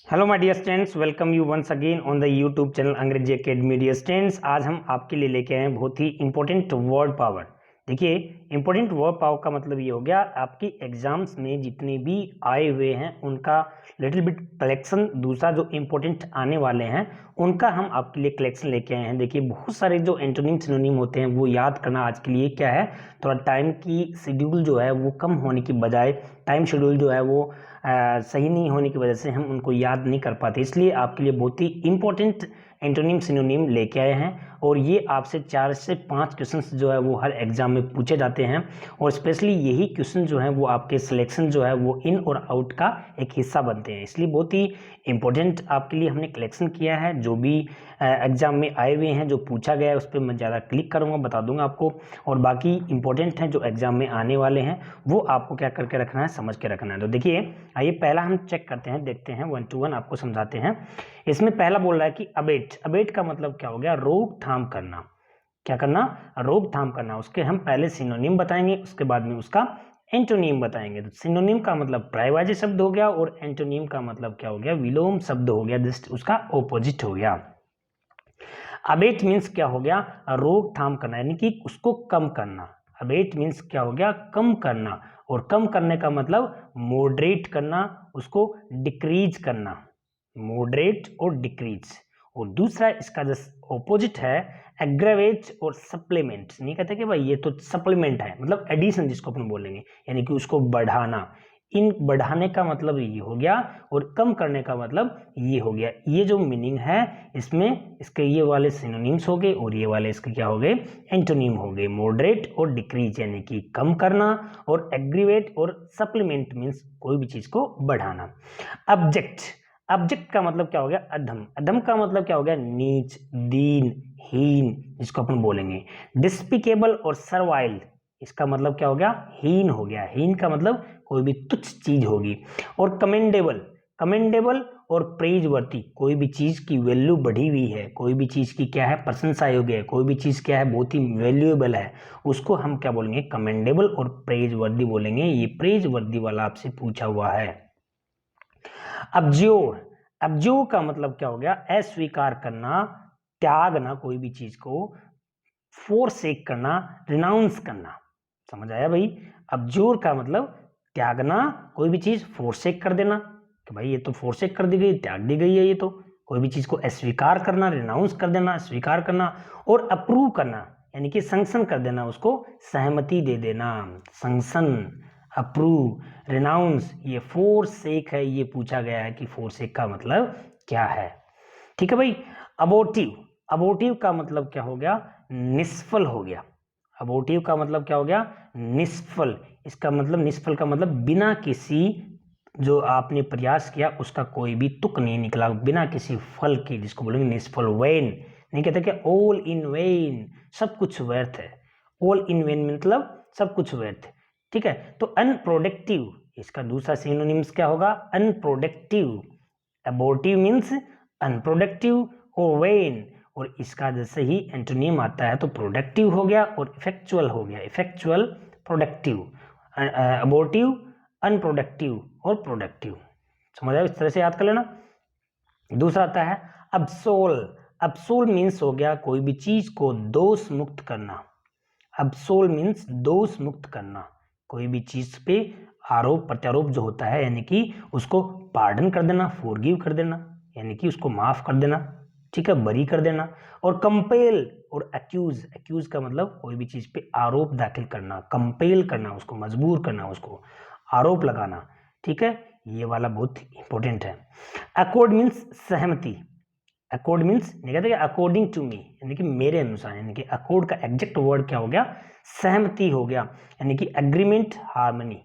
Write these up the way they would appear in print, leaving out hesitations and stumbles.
Hello my dear students, welcome you once again on the YouTube channel Angrezi academy. Dear students, आज हम आपके लिए लेके आए हैं बहुत ही इंपॉर्टेंट वर्ड पावर। देखिए, इंपॉर्टेंट वर्ड पावर का मतलब ये हो गया आपकी एग्जाम्स में जितने भी आए हुए हैं उनका लिटिल बिट कलेक्शन। दूसरा जो इंपॉर्टेंट आने वाले हैं उनका हम आपके लिए कलेक्शन लेके आए हैं। देखिए, बहुत सारे जो एंटोनिम सिनोनिम होते हैं वो याद करना आज के लिए क्या है, थोड़ा टाइम की शेड्यूल जो है वो कम होने की बजाय टाइम शेड्यूल जो है वो सही नहीं होने की वजह से हम उनको याद नहीं कर पाते। इसलिए आपके लिए बहुत ही इंपॉर्टेंट एंटोनिम सिनोनिम लेके आए हैं और ये आपसे 4 से 5 क्वेश्चंस जो है वो हर एग्जाम में पूछे जाते हैं और स्पेशली यही क्वेश्चन जो है वो आपके सिलेक्शन जो है वो इन और आउट का एक हिस्सा बनते हैं। इसलिए बहुत ही इंपॉर्टेंट आपके लिए हमने कलेक्शन किया है। जो भी एग्जाम में आए हुए हैं, जो पूछा गया है, उस पर मैं ज़्यादा क्लिक करूँगा, बता दूंगा आपको। और बाकी इंपॉर्टेंट हैं जो एग्जाम में आने वाले हैं वो आपको क्या करके रखना है, समझ के रखना है। तो देखिए, आइए पहला हम चेक करते हैं, देखते हैं 1 to 1 आपको समझाते हैं। इसमें पहला बोल रहा है कि अबेट। अबेट का मतलब क्या हो गया, रोकथाम करना। क्या करना, रोकथाम करना। उसके हम पहले सिनोनिम बताएंगे, उसके बाद में उसका एंटोनिम बताएंगे। तो सिनोनिम का मतलब पर्यायवाची शब्द हो गया और एंटोनिम का मतलब क्या हो गया, विलोम शब्द हो गया, जस्ट उसका ऑपोजिट हो गया। अबेट मीन्स क्या हो गया, रोकथाम करना, यानी कि उसको कम करना। अबेट मीन्स क्या हो गया, कम करना। और कम करने का मतलब मॉडरेट करना, उसको डिक्रीज करना, मॉडरेट और डिक्रीज। और दूसरा इसका जो ऑपोजिट है एग्रेवेट और सप्लीमेंट। नहीं कहते कि भाई ये तो सप्लीमेंट है, मतलब एडिशन जिसको अपन बोलेंगे, यानी कि उसको बढ़ाना। इन बढ़ाने का मतलब ये हो गया और कम करने का मतलब ये हो गया। ये जो मीनिंग है इसमें, इसके ये वाले सिनोनिम्स हो गए और ये वाले इसके क्या हो गए, एंटोनिम हो गए। मॉडरेट और डिक्रीज यानी कि कम करना, और एग्रीवेट और सप्लीमेंट मीन्स कोई भी चीज को बढ़ाना। ऑब्जेक्ट। ऑब्जेक्ट का मतलब क्या हो गया, अधम। अधम का मतलब क्या हो गया, नीच, दीन, हीन जिसको अपन बोलेंगे। डिस्पिकेबल और सर्वाइल, इसका मतलब क्या हो गया, हीन हो गया। हीन का मतलब कोई भी तुच्छ चीज होगी। और कमेंडेबल। कमेंडेबल और प्रेजवर्ती, कोई भी चीज की वैल्यू बढ़ी हुई है, कोई भी चीज की क्या है, प्रशंसा योग्य है, कोई भी चीज क्या है, बहुत ही वैल्यूएबल है, उसको हम क्या बोलेंगे, कमेंडेबल और प्रेजवर्दी बोलेंगे। ये प्रेजवर्दी वाला आपसे पूछा हुआ है। अब्ज्योर। अब्ज्योर का मतलब क्या हो गया, अस्वीकार करना, त्यागना कोई भी चीज को, फोरसेक करना, रिनाउंस करना। समझ आया भाई। अब्ज्योर का मतलब त्यागना, कोई भी चीज फोरसेक कर देना कि भाई ये तो फोरसेक कर दी गई, त्याग दी गई है ये तो। कोई भी चीज को अस्वीकार करना, रिनाउंस कर देना, स्वीकार करना। और अप्रूव करना यानी कि संक्शन कर देना, उसको सहमति दे देना। संक्शन, अप्रूव, रिनाउंस, ये फोरसेक है। ये पूछा गया है कि फोरसेक का मतलब क्या है। ठीक है भाई। अबोर्टिव। अबोर्टिव का मतलब क्या हो गया, निष्फल हो गया। अबोर्टिव का मतलब क्या हो गया, निष्फल। इसका मतलब, निष्फल का मतलब बिना किसी जो आपने प्रयास किया उसका कोई भी तुक नहीं निकला, बिना किसी फल के, जिसको बोलेंगे निष्फल। वेन, नहीं कहते कि ऑल इन वेन, सब कुछ व्यर्थ है। ऑल इन वेन मतलब सब कुछ व्यर्थ है। ठीक है। तो अनप्रोडक्टिव, इसका दूसरा सिनोनिम्स क्या होगा, अनप्रोडक्टिव। अबोर्टिव मीन्स अनप्रोडक्टिव और वेन, और इसका जैसे ही एंटोनिम आता है तो प्रोडक्टिव हो गया और इफेक्चुअल हो गया। Effectual, productive. अबोर्टिव, अनप्रोडक्टिव और प्रोडक्टिव। समझ आया, इस तरह से याद कर लेना। दूसरा आता है अब्सोल। अब्सोल मीन्स हो गया कोई भी चीज को दोष मुक्त करना। अब्सोल मीन्स दोष मुक्त करना, कोई भी चीज पे आरोप प्रत्यारोप जो होता है, यानी कि उसको पार्डन कर देना, फॉरगिव कर देना, यानी कि उसको माफ कर देना। ठीक है, बरी कर देना। और कंपेल और एक्यूज। एक्यूज का मतलब कोई भी चीज पे आरोप दाखिल करना, कंपेल करना, उसको मजबूर करना, उसको आरोप लगाना। ठीक है, ये वाला बहुत इंपॉर्टेंट है। अकॉर्ड मीन्स सहमति। अकॉर्ड मीन्स नहीं कहते कि अकॉर्डिंग टू मी, यानी कि मेरे अनुसार, यानी कि अकॉर्ड का एग्जैक्ट वर्ड क्या हो गया, सहमति हो गया, यानी कि एग्रीमेंट, हार्मनी।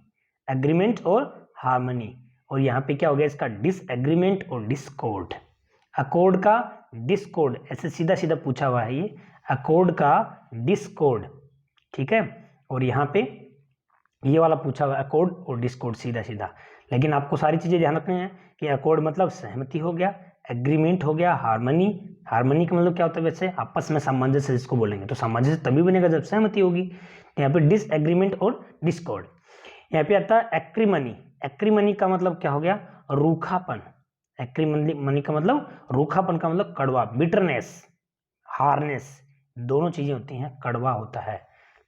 एग्रीमेंट और हार्मनी। और यहाँ पे क्या हो गया इसका, डिसएग्रीमेंट और डिस्कॉर्ड। अकॉर्ड का डिस्कॉर्ड, ऐसे सीधा सीधा पूछा हुआ है ये, अकॉर्ड का डिस्कॉर्ड। ठीक है। और यहाँ पे ये वाला पूछा हुआ अकॉर्ड और डिस्कॉर्ड, सीधा सीधा। लेकिन आपको सारी चीजें ध्यान रखनी है कि अकॉर्ड मतलब सहमति हो गया, एग्रीमेंट हो गया, हार्मनी। हार्मनी का मतलब क्या होता है, वैसे आपस में सामंजस्य जिसको बोलेंगे, तो सामंजस्य तभी बनेगा जब सहमति होगी। यहाँ पे डिसएग्रीमेंट और डिस्कॉर्ड। यहाँ पे आता है एक्रीमनी। एक्रीमनी का मतलब क्या हो गया, रूखापन। एक्रीमनी का मतलब रूखापन का मतलब कड़वा, बिटरनेस, हार्नेस, दोनों चीजें होती हैं, कड़वा होता है,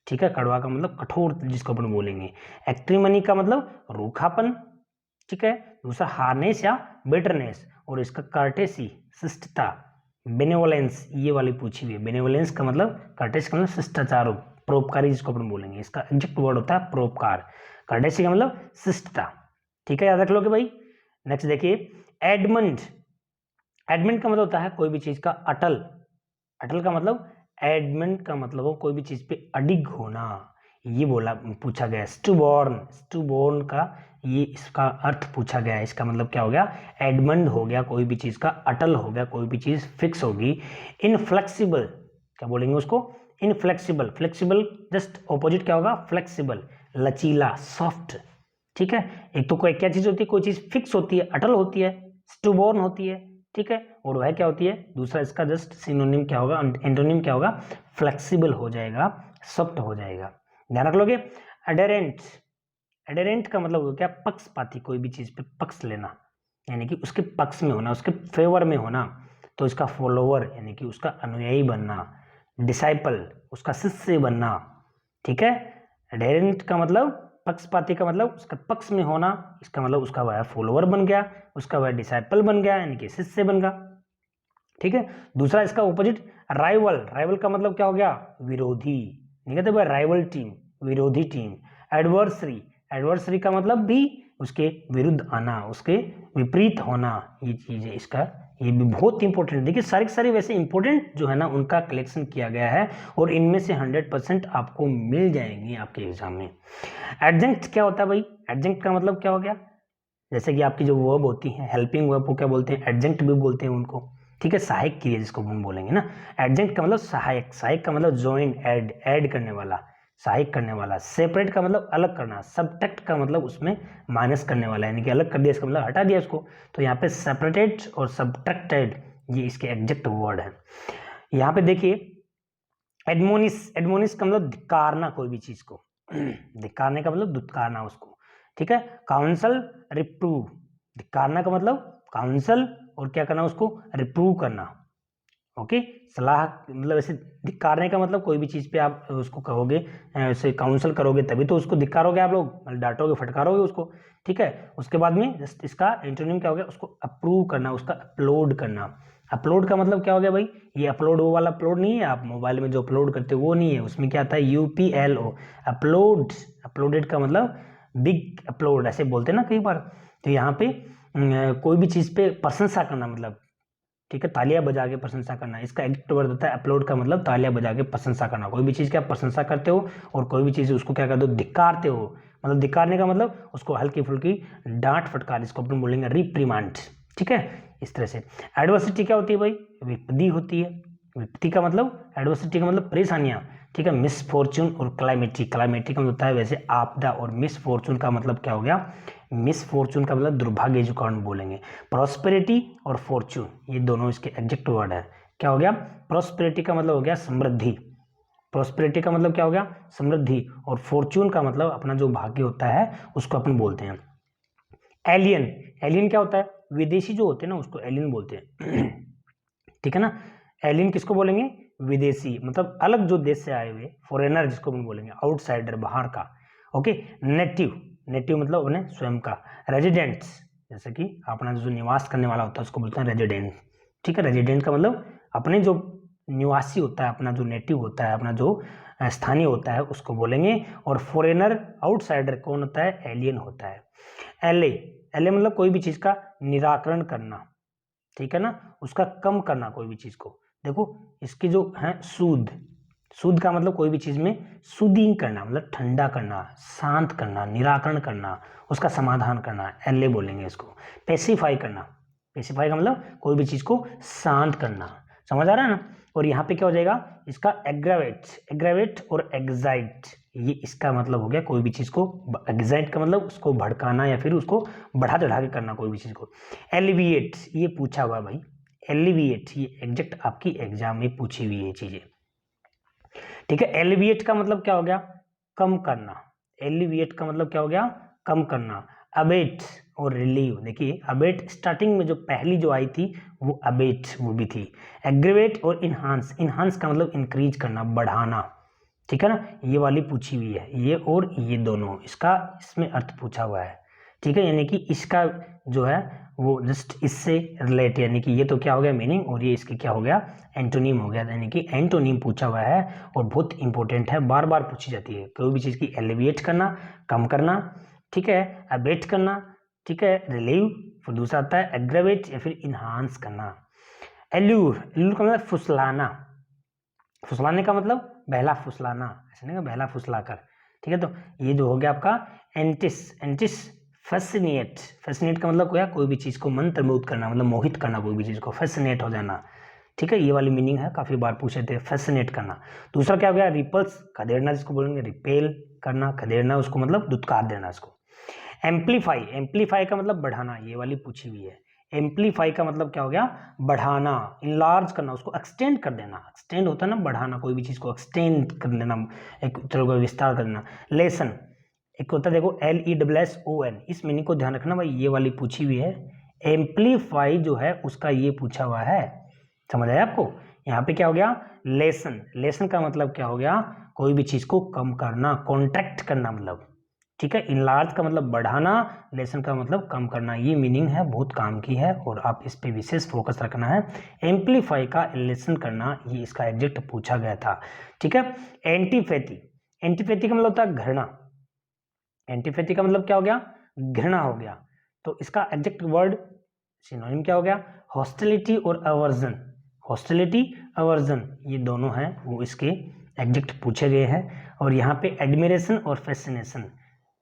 ठीक है, कड़वा का मतलब कठोर जिसको अपन बोलेंगे। एक्रीमनी का मतलब रूखापन, ठीक है, दूसरा हार्नेस या बिटरनेस, और इसका कर्टेसी शिष्टता, बेनेवोलेंस ये वाली पूछी हुई है। बेनेवोलेंस का मतलब, कर्टेसी का मतलब शिष्टाचार, परोपकारी जिसको अपन बोलेंगे, इसका एग्जैक्ट वर्ड होता है परोपकार। कर्टेसी का मतलब शिष्टता, ठीक है, याद रख लोगे भाई। नेक्स्ट देखिए एडमंड। एडमंड का मतलब होता है कोई भी चीज का अटल। अटल का मतलब, एडमंड का मतलब हो कोई भी चीज पे अडिग होना, ये बोला पूछा गया। स्टूबॉर्न, स्टूबॉर्न का ये इसका अर्थ पूछा गया है, इसका मतलब क्या हो गया, एडमंड हो गया कोई भी चीज का अटल हो गया, कोई भी चीज फिक्स होगी। इनफ्लेक्सिबल, क्या बोलेंगे उसको, इनफ्लेक्सिबल। फ्लेक्सिबल जस्ट ऑपोजिट क्या होगा, फ्लेक्सिबल, लचीला, सॉफ्ट, ठीक है। एक तो कोई क्या चीज होती है, कोई चीज फिक्स होती है, अटल होती है, स्टूबॉर्न होती है, ठीक है, और वह क्या होती है, दूसरा इसका जस्ट सिनोनिम क्या होगा, एंटोनिम क्या होगा, फ्लेक्सिबल हो जाएगा, सॉफ्ट हो जाएगा, ध्यान रख लोगे। एडेरेंट, एडेरेंट का मतलब क्या, पक्षपाती, कोई भी चीज पे पक्ष लेना, यानी कि उसके पक्ष में होना, उसके फेवर में होना, तो इसका फॉलोवर यानी कि उसका अनुयायी बनना, डिसाइपल उसका शिष्य बनना, ठीक है। एडेरेंट का मतलब पक्षपाती का मतलब उसका पक्ष में होना, इसका मतलब उसका वह फॉलोवर बन गया, उसका वह डिसाइपल बन गया, यानी कि शिष्य बन गया, ठीक है। दूसरा इसका ऑपोजिट राइवल। राइवल का मतलब क्या हो गया, विरोधी, नहीं कहते भाई राइवल टीम, विरोधी टीम। एडवर्सरी, एडवर्सरी का मतलब भी उसके विरुद्ध आना, उसके विपरीत होना, ये चीज है इसका, ये भी बहुत इंपॉर्टेंट। देखिए सारी सारी वैसे इंपॉर्टेंट जो है ना उनका कलेक्शन किया गया है, और इनमें से 100% आपको मिल जाएंगे आपके एग्जाम में। एडजंक्ट क्या होता है भाई, एडजंक्ट का मतलब क्या हो गया, जैसे कि आपकी जो वर्ब होती है हेल्पिंग वर्ब को क्या बोलते हैं, एडजंक्ट भी बोलते हैं उनको, ठीक है, सहायक क्रिया जिसको हम बोलेंगे ना। एडजंक्ट का मतलब सहायक, सहायक का मतलब ज्वाइन, ऐड, ऐड करने वाला, सहायक करने वाला। सेपरेट का मतलब अलग करना, सबट्रैक्ट का मतलब उसमें माइनस करने वाला, यानी कि अलग कर दिया, इसका मतलब हटा दिया उसको, तो यहाँ पे सेपरेटेड और सबट्रैक्टेड ये इसके एग्जैक्ट वर्ड है। यहाँ पे देखिए एडमोनिस, एडमोनिस का मतलब धिक्कारना कोई भी चीज को, धिक्कारने का मतलब दुत्कारना उसको, ठीक है। काउंसल, रिप्रूव, धिक्कारना का मतलब काउंसल, और क्या करना उसको, रिप्रूव करना, ओके। सलाह मतलब ऐसे, धिक्कारने का मतलब कोई भी चीज पे आप उसको कहोगे, ऐसे काउंसल करोगे तभी तो उसको धिक्कारोगे आप लोग, मतलब डांटोगे फटकारोगे उसको, ठीक है। उसके बाद में जस्ट इसका एंटोनिम क्या हो गया, उसको अप्रूव करना, उसका अपलोड करना। अपलोड का मतलब क्या हो गया भाई, ये अपलोड वो वाला अपलोड नहीं है, आप मोबाइल में जो अपलोड करते हो वो नहीं है, उसमें क्या आता है UPLO, अपलोड। अपलोडेड का मतलब बिग अपलोड ऐसे बोलते हैं ना कई बार, तो यहाँ पे कोई भी चीज पे प्रशंसा करना मतलब, ठीक है, तालियां बजा के प्रशंसा करना, इसका एग्जैक्ट वर्ड होता है अपलोड का मतलब तालियां बजा के प्रशंसा करना। कोई भी चीज की आप प्रशंसा करते हो और कोई भी चीज उसको क्या करते हो, धिक्कारते हो, मतलब धिक्कारने का मतलब उसको हल्की फुल्की डांट फटकार, इसको अपन बोलेंगे रिप्रीमांड, ठीक है, इस तरह से। एडवर्सिटी क्या होती है भाई, विपत्ति होती है। विपत्ति का मतलब, एडवर्सिटी का मतलब परेशानियां, ठीक है। मिसफॉर्चून और क्लाइमेटी, क्लाइमेटी का मतलब होता है वैसे आपदा, और मिसफॉर्चून का मतलब क्या हो गया, मिसफॉर्चून का मतलब दुर्भाग्य जो कारण बोलेंगे। प्रॉस्पेरिटी और फॉर्चून ये दोनों इसके एग्जैक्ट वर्ड है। क्या हो गया, प्रॉस्पेरिटी का मतलब हो गया समृद्धि, प्रॉस्पेरिटी का मतलब क्या हो गया, समृद्धि, और फॉर्चून का मतलब अपना जो भाग्य होता है उसको अपन बोलते हैं। एलियन, एलियन क्या होता है, विदेशी जो होते हैं ना उसको एलियन बोलते हैं, ठीक है ना। एलियन किसको बोलेंगे, विदेशी, मतलब अलग जो देश से आए हुए, फॉरेनर जिसको हम बोलेंगे, आउटसाइडर, बाहर का, ओके। नेटिव, नेटिव मतलब अपने स्वयं का। रेजिडेंट्स, जैसे कि अपना जो निवास करने वाला होता है उसको बोलते हैं रेजिडेंट, ठीक है। रेजिडेंट का मतलब अपने जो निवासी होता है, अपना जो नेटिव होता है, अपना जो स्थानीय होता है उसको बोलेंगे। और फॉरेनर, आउटसाइडर कौन होता है, एलियन होता है। एले, एले मतलब कोई भी चीज का निराकरण करना, ठीक है ना, उसका कम करना कोई भी चीज को। देखो इसकी जो है सूद, सूद का मतलब कोई भी चीज में सूदिंग करना, मतलब ठंडा करना, शांत करना, निराकरण करना, उसका समाधान करना, एले बोलेंगे इसको। पेसिफाई करना, पेसिफाई का मतलब कोई भी चीज को शांत करना, समझ आ रहा है ना। और यहाँ पे क्या हो जाएगा इसका, एग्रावेट, एग्रावेट और एग्जाइट, ये इसका मतलब हो गया कोई भी चीज को, एग्जाइट का मतलब उसको भड़काना या फिर उसको बढ़ा चढ़ा के करना कोई भी चीज को। एलिविएट, ये पूछा हुआ भाई, एलिविएट ये एग्जैक्ट आपकी एग्जाम में पूछी हुई है चीजें, ठीक है। एलिविएट का मतलब क्या हो गया, कम करना, एलिविएट का मतलब क्या हो गया, कम करना। अबेट, और रिलीव। देखिए अबेट स्टार्टिंग में जो पहली जो आई थी वो अबेट वो भी थी। एग्रीवेट और इन्हांस, इन्हांस का मतलब इंक्रीज करना, बढ़ाना, ठीक है ना, ये वाली पूछी हुई है, ये और ये दोनों, इसका इसमें अर्थ पूछा हुआ है, ठीक है, यानी कि इसका जो है वो जस्ट इससे रिलेट, यानी कि ये तो क्या हो गया मीनिंग, और ये इसके क्या हो गया एंटोनिम हो गया, यानी कि एंटोनिम पूछा हुआ है और बहुत इंपॉर्टेंट है, बार बार पूछी जाती है। कोई भी चीज़ की एलिविएट करना, कम करना, ठीक है, अबेट करना, ठीक है, रिलीव, फिर दूसरा आता है एग्रेवेट या फिर इन्हांस करना। एल्यूर, एल्यूर का मतलब फुसलाना, फुसलाने का मतलब बहला फुसलाना, ऐसे नहीं बहला फुसलाकर, ठीक है। तो ये जो हो गया आपका एंटिस, एंटिस फैसिनेट, फैसिनेट का मतलब क्या, कोई भी चीज़ को मंत्रमुग्ध करना, मतलब मोहित करना, कोई भी चीज़ को फैसिनेट हो जाना, ठीक है, ये वाली मीनिंग है, काफ़ी बार पूछे थे, फैसिनेट करना। दूसरा क्या हो गया रिपल्स, खदेड़ना जिसको बोलेंगे, रिपेल करना, खदेड़ना उसको मतलब दुत्कार देना उसको। एम्पलीफाई, एम्पलीफाई का मतलब बढ़ाना, ये वाली पूछी हुई है। एम्पलीफाई का मतलब क्या हो गया बढ़ाना, इनलार्ज करना, उसको एक्सटेंड कर देना, एक्सटेंड होता है ना बढ़ाना, कोई भी चीज़ को एक्सटेंड कर देना, एक तरह का विस्तार कर देना। लेसन, एक होता है देखो LESSON, इस मीनिंग को ध्यान रखना भाई, ये वाली पूछी हुई है। एम्पलीफाई जो है उसका ये पूछा हुआ है, समझ आया आपको। यहाँ पे क्या हो गया लेसन, लेसन का मतलब क्या हो गया कोई भी चीज़ को कम करना, कॉन्ट्रैक्ट करना मतलब, ठीक है। इनलार्ज का मतलब बढ़ाना, लेसन का मतलब कम करना, ये मीनिंग है, बहुत काम की है और आप इस पे विशेष फोकस रखना है। एम्पलीफाई का लेसन करना, ये इसका एग्जैक्ट पूछा गया था, ठीक है। एंटीपैथी, एंटीपैथी का मतलब होता है घृणा, एंटीपैथी का मतलब क्या हो गया घृणा हो गया, तो इसका एग्जैक्ट वर्ड सिनोनिम क्या हो गया हॉस्टिलिटी और अवर्जन, हॉस्टिलिटी अवर्जन ये दोनों हैं वो इसके एग्जैक्ट पूछे गए हैं। और यहाँ पे एडमिरेशन और फैसिनेशन,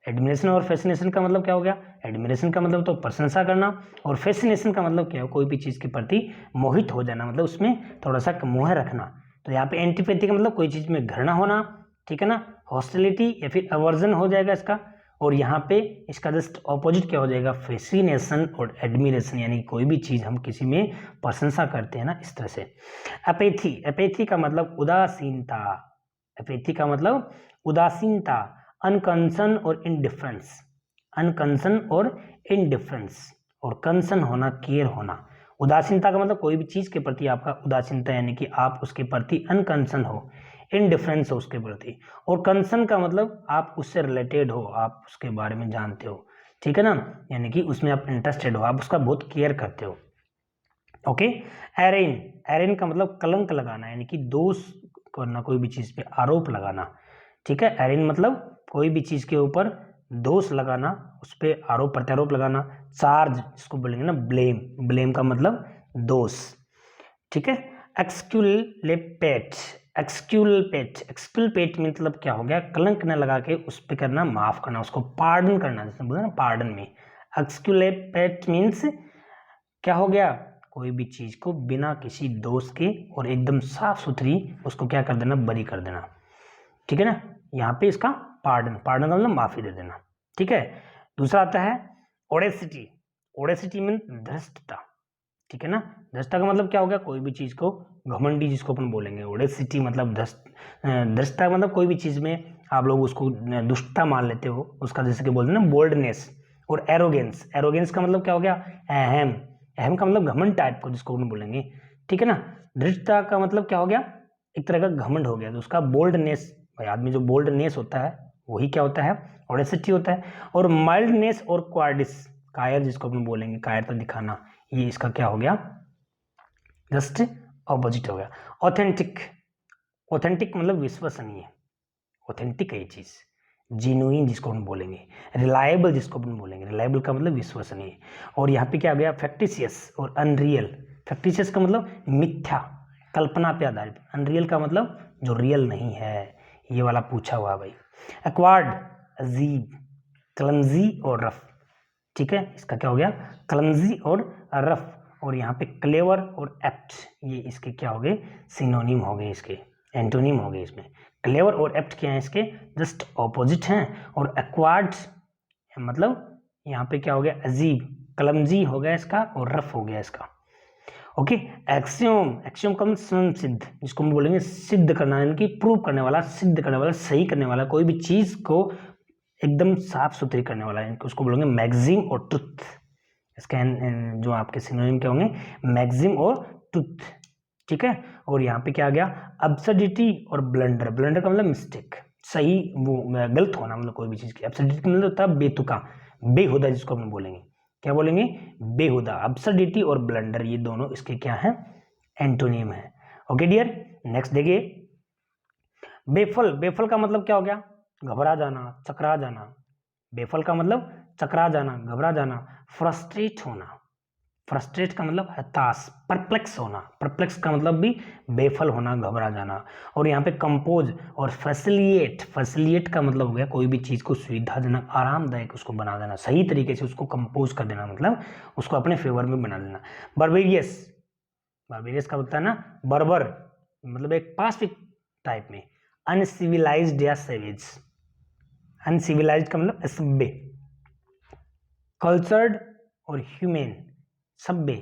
एडमिरेशन और फैसिनेशन का मतलब क्या हो गया, एडमिरेशन का मतलब तो प्रशंसा करना, और फैसिनेशन का मतलब क्या है कोई भी चीज़ के प्रति मोहित हो जाना, मतलब उसमें थोड़ा सा मोह रखना। तो यहाँ पे एंटीपैथी का मतलब कोई चीज़ में घृणा होना, ठीक है ना, हॉस्टिलिटी या फिर अवर्जन हो जाएगा इसका। और यहाँ पे इसका जस्ट ऑपोजिट क्या हो जाएगा फैसिनेशन और एडमिरेशन, यानी कोई भी चीज़ हम किसी में प्रशंसा करते हैं ना, इस तरह से। अपैथी, अपैथी का मतलब उदासीनता, अपैथी का मतलब उदासीनता, अनकंसर्न और इनडिफरेंस, अनकंसर्न और इनडिफरेंस, और कंसर्न होना केयर होना। उदासीनता का मतलब कोई भी चीज़ के प्रति आपका उदासीनता, यानी कि आप उसके प्रति अनकंसर्न हो, इनडिफरेंस हो उसके प्रति, और कंसर्न का मतलब आप उससे रिलेटेड हो, आप उसके बारे में जानते हो, ठीक है ना, यानी कि उसमें आप इंटरेस्टेड हो, आप उसका बहुत केयर करते हो। ओके। एरेन, एरेन का मतलब कलंक लगाना, यानी कि दोष करना, कोई भी चीज़ पे आरोप लगाना, ठीक है। एरेन मतलब कोई भी चीज़ के ऊपर दोष लगाना, उस पर आरोप प्रत्यारोप लगाना। चार्ज जिसको बोलेंगे ना ब्लेम, ब्लेम का मतलब दोष, ठीक है। एक्सक्यूलेपेट, एक्सक्यूलपेट, एक्सक्यूलपेट मतलब क्या हो गया कलंक न लगा के उस पर करना माफ करना, उसको पार्डन करना, जैसे बोलते हैं ना पार्डन में। एक्सक्यूलेपेट मीन्स क्या हो गया कोई भी चीज को बिना किसी दोष के और एकदम साफ सुथरी उसको क्या कर देना बरी कर देना, ठीक है ना। यहाँ पे इसका पार्डन, पार्डन का मतलब माफी दे देना, ठीक है। दूसरा आता है ओडेसिटी, ओडेसिटी मीन धृष्टता, ठीक है ना। धृष्टता का मतलब क्या हो गया कोई भी चीज को घमंडी जिसको अपन बोलेंगे, ओडेसिटी मतलब धृष्टता मतलब कोई भी चीज में आप लोग उसको दुष्टता मान लेते हो उसका, जैसे कि बोलते हैं ना बोल्डनेस। और एरोगेंस, एरोगेंस का मतलब क्या हो गया अहम, अहम का मतलब घमंड टाइप को जिसको अपन बोलेंगे, ठीक है ना। धृष्टता का मतलब क्या हो गया एक तरह का घमंड हो गया, तो उसका बोल्डनेस, भाई आदमी जो बोल्डनेस होता है वही क्या होता है ओडेसिटी होता है। और माइल्डनेस और क्वार्डिस, कायर जिसको अपन बोलेंगे कायरता दिखाना, ये इसका क्या हो गया जस्ट ऑपोजिट हो गया। ऑथेंटिक, ऑथेंटिक मतलब विश्वसनीय, ऑथेंटिक है ये चीज, जेन्युइन जिसको हम बोलेंगे, रिलायबल जिसको हम बोलेंगे, रिलायबल का मतलब विश्वसनीय। और यहाँ पे क्या गया फैक्टिशियस और अनरियल, फैक्टिशियस का मतलब मिथ्या कल्पना पे आधारित, अनरियल का मतलब जो रियल नहीं है, ये वाला पूछा हुआ भाई। एक्वार्ड अजीब, क्लमजी और रफ, ठीक है, इसका क्या हो गया क्लमजी और रफ। और यहाँ पे क्लेवर और एप्ट, ये इसके क्या हो गए सिनोनिम हो गए, इसके एंटोनिम हो गए। इसमें क्लेवर और एप्ट क्या है इसके जस्ट ऑपोजिट हैं। और एक्वार्ड मतलब यहाँ पे क्या हो गया अजीब, क्लमजी हो गया इसका और रफ हो गया इसका। ओके। एक्सियोम, एक्सियोम का स्वयं सिद्ध जिसको हम बोलेंगे सिद्ध करना, यानी कि प्रूव करने वाला, सिद्ध करने वाला, सही करने वाला, कोई भी चीज को एकदम साफ सुथरी करने वाला है, उसको बोलेंगे मैक्सिम और ट्रुथ। इसका जो आपके सिनोनिम क्या होंगे, मैक्सिम और ट्रुथ, ठीक है। और यहाँ पे क्या आ गया, अब्सर्डिटी और ब्लंडर। ब्लंडर का मतलब मिस्टेक, सही वो गलत होना, मतलब कोई भी चीज़ की। अब्सर्डिटी का मतलब होता है बेतुका, बेहुदा, जिसको हम बोलेंगे, क्या बोलेंगे, बेहुदा। अब्सर्डिटी और ब्लंडर ये दोनों इसके क्या हैं, एंटोनिम है। ओके डियर, नेक्स्ट देखिए, बेफल। बेफल का मतलब क्या हो गया, घबरा जाना, चकरा जाना। बेफल का मतलब चकरा जाना, घबरा जाना। फ्रस्ट्रेट होना, फ्रस्ट्रेट का मतलब हताश, परप्लेक्स होना। परप्लेक्स का मतलब भी बेफल होना, घबरा जाना। और यहाँ पे कंपोज और फैसिलिएट। फैसिलिएट का मतलब हो गया कोई भी चीज़ को सुविधाजनक, आरामदायक उसको बना देना, सही तरीके से उसको कंपोज कर देना, मतलब उसको अपने फेवर में बना देना। बारबेरियस, बारबेरियस का होता है ना बर्बर, मतलब एक पासिक टाइप में। अनसिविलाइज्ड या सेवेज, अनसिविलाइज्ड का मतलब असभ्य। कल्चर्ड और ह्यूमेन, सभ्य।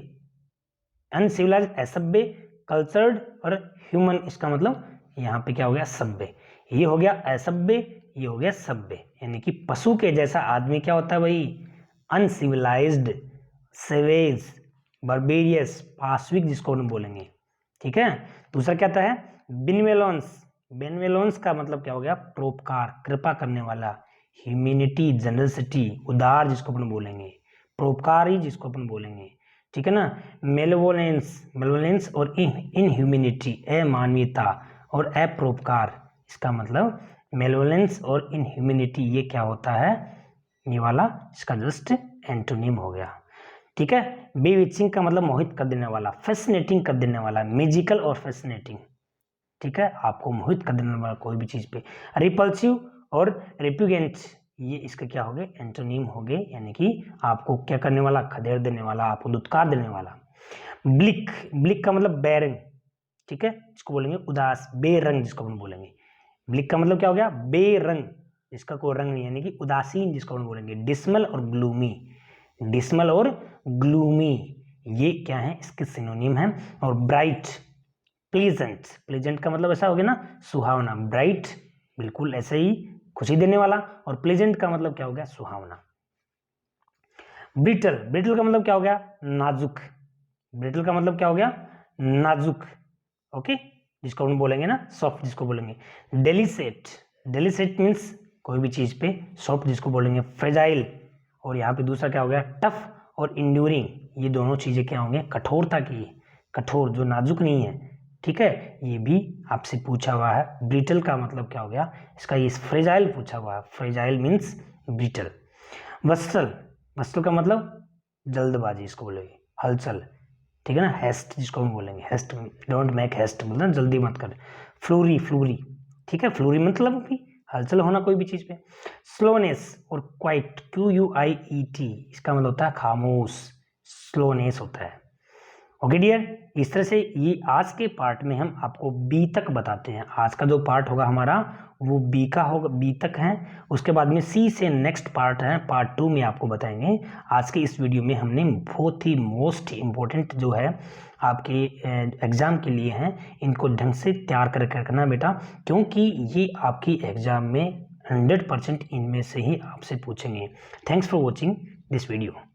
अनसिविलाइज्ड असभ्य, कल्चर्ड और ह्यूमन, इसका मतलब यहाँ पे क्या हो गया, सभ्य। ये हो गया असभ्य, ये हो गया सभ्य, यानी कि पशु के जैसा आदमी क्या होता है भाई, अनसिविलाइज्ड, सेवेज, बारबेरियस, पाश्विक जिसको हम बोलेंगे, ठीक है। दूसरा क्या आता है, बेनवेलोंस। बेनवेलोंस का मतलब क्या हो गया, परोपकार, कृपा करने वाला। ह्यूमैनिटी, जनरसिटी, उदार जिसको अपन बोलेंगे, परोपकारी जिसको अपन बोलेंगे, ठीक है ना। मेलेवोलेंस, मेलेवोलेंस और इनह्यूमैनिटी, अमानवीयता और अपरोपकार, इसका मतलब मेलेवोलेंस और इनह्यूमैनिटी ये क्या होता है, ये वाला इसका जस्ट एंटोनिम हो गया, ठीक है। बेविचिंग का मतलब मोहित कर देने वाला, फैसिनेटिंग कर देने वाला, मैजिकल और फैसिनेटिंग, ठीक है, आपको मोहित कर देने वाला कोई भी चीज पे। रिपल्सिव और रिप्यूगेंट, ये इसका क्या हो गए, एंटोनिम हो गए, यानी कि आपको क्या करने वाला, खदेड़ देने वाला, आपको दुत्कार देने वाला। ब्लिक, ब्लिक का मतलब बेरंग, ठीक है, इसको बोलेंगे उदास, बेरंग जिसको हम बोलेंगे। ब्लिक का मतलब क्या हो गया, बेरंग, जिसका कोई रंग नहीं, यानी कि उदासीन जिसको हम बोलेंगे। डिस्मल और ग्लूमी, डिस्मल और ग्लूमी ये क्या है, इसके सिनोनिम है। और ब्राइट, प्लीजेंट, प्लीजेंट का मतलब ऐसा हो गया ना सुहावना, ब्राइट बिल्कुल ऐसे ही खुशी देने वाला, और प्लीजेंट का मतलब क्या हो गया, सुहावना। ब्रिटल, ब्रिटल का मतलब क्या हो गया, नाजुक। ब्रिटल का मतलब क्या हो गया, नाजुक, ओके, जिसको हम बोलेंगे ना सॉफ्ट जिसको बोलेंगे। डेलिसेट, डेलिसेट मीन्स कोई भी चीज पे, सॉफ्ट जिसको बोलेंगे फ्रेजाइल। और यहाँ पे दूसरा क्या हो गया, टफ और इंड्यूरिंग, ये दोनों चीजें क्या होंगे, कठोरता की, कठोर जो नाजुक नहीं है, ठीक है, ये भी आपसे पूछा हुआ है। ब्रिटल का मतलब क्या हो गया, इसका ये फ्रेजाइल पूछा हुआ है, फ्रेजाइल मीन्स ब्रिटल। वत्सल, वत्सल का मतलब जल्दबाजी इसको बोलेंगे, हलचल, ठीक है ना। हेस्ट जिसको हम बोलेंगे, हेस्ट, डोंट मेक हेस्ट, मतलब जल्दी मत कर। फ्लूरी, फ्लूरी, ठीक है, फ्लूरी मतलब भी हलचल होना कोई भी चीज पे। स्लोनेस और क्वाइट, QUIET, इसका मतलब होता है खामोश, स्लोनेस होता है। ओके डियर, इस तरह से ये आज के पार्ट में हम आपको बी तक बताते हैं। आज का जो पार्ट होगा हमारा वो बी का होगा, बी तक है। उसके बाद में सी से नेक्स्ट पार्ट है, पार्ट 2 में आपको बताएंगे। आज के इस वीडियो में हमने बहुत ही मोस्ट इम्पोर्टेंट जो है आपके एग्ज़ाम के लिए हैं, इनको ढंग से तैयार कर रखना बेटा, क्योंकि ये आपकी एग्ज़ाम में 100% इनमें से ही आपसे पूछेंगे। Thanks for watching this video.